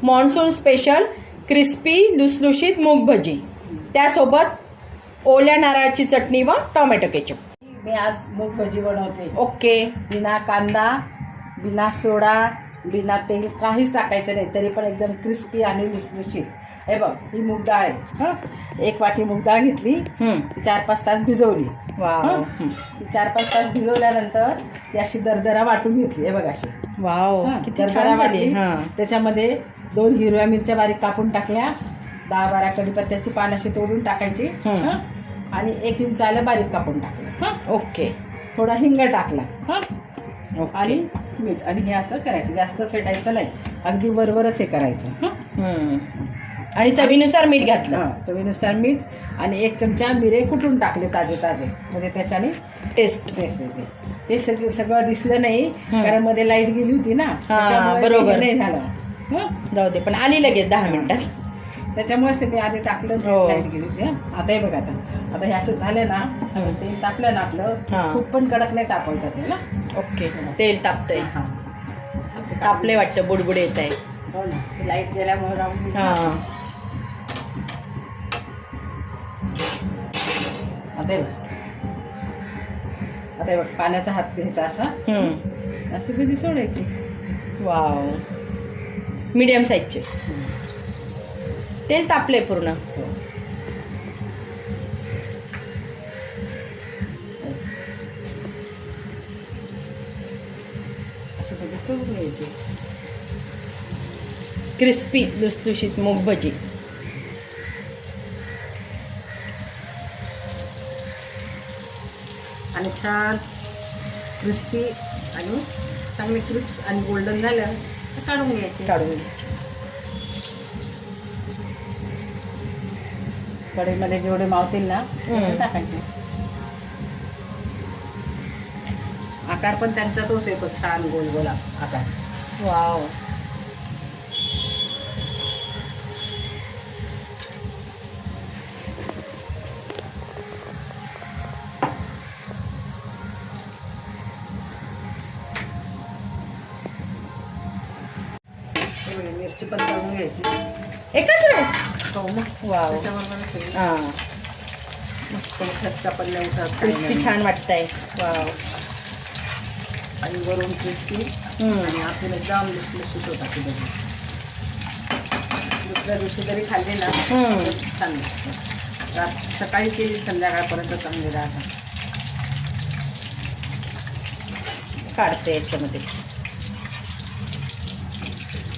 Monsoon special crispy लुसलुशीत मूग भजी, त्यासोबत ओल्या नारळाची चटणी व टोमॅटो केचप. मी आज मूग भजी बनवते. ओके. बिना कांदा, बिना सोडा, बिना तेल काहीच टाकायचं नाही, तरी पण एकदम क्रिस्पी आणि लुसलुशीत. हे बघ, ही मूग डाळ आहे. हं, 1 वाटी मूग डाळ घेतली, ती 4-5 तास भिजवली. वाव. ती 4-5 तास भिजवल्यानंतर ती अशी दरदरा वाटून घेतली. हे बघ अशी. वाव, किती दरदरा छान झाली. वाटली. हां. त्याच्यामध्ये 2 हिरव्या मिरच्या बारीक कापून टाकल्या, 10-12 कढीपत्त्याची पान अशी तोडून टाकायची. हं, आणि 1 इंच आलं बारीक कापून टाकलं. हं, ओके. थोडा हिंग टाकला. हं, ओके. आणि मीठ, आणि हे असं करायचं, जास्त फेटायचं नाही, अगदी वरवरच हे करायचं. आणि चवीनुसार मीठ घातलं. हां, चवीनुसार मीठ, आणि 1 चमचा मिरे कुटून टाकले ताजे ताजे, म्हणजे त्याच्याने टेस्ट येते. ते सगळं दिसलं नाही, कारण मध्ये लाईट गेली होती ना, त्याच्यामुळे बरोबर. हे नाही झालं. जाऊ दे, पण आली लगेच 10 मिनिटात. त्याच्यामुळेच ते मी आधी टाकलं, लाईट गेली होती. आता हे बघा, आता हे असं झालं ना, तेल तापलं ना आपलं, खूप पण कडक नाही तापवायचं तेल. ओके. तेल तापतंय. हां, तापले वाटतं, बुडबुड येत आहे. हो ना, लाईट गेल्यामुळे राहून. हां. आता हे बघ, पाण्याचा हात घ्यायचा असा, अशी भजी सोडायची. वाव, मीडियम साईजचे. तेल तापले पूर्ण. अशी भजी सोडून घ्यायची. क्रिस्पी लुसलुशीत मूग भजी. आणि छान क्रिस्पी, आणि चांगले क्रिस्प आणि गोल्डन झालं तर काढून घ्यायचे. कढईमध्ये जेवढे मावतील ना तेवढे टाकायचे. आकार पण त्यांचा तोच येतो, छान गोल गोल आकार. वाव. मिरची पण तळून घ्यायची एकच वेळेस. हो मग. वाव. त्याच्याबरोबर हां. मस्त खस्ता पण लावतात, क्रिस्पी छान वाटतंय. वाव. आणि वरून क्रिस्पी, आणि आपण एकदम लुसलुशीत होता की बघा. दुसऱ्या दिवशी जरी खाल्ली ना तर छान लागतं. सकाळी केली संध्याकाळपर्यंत चांगली राहतात. काढते याच्यामध्ये.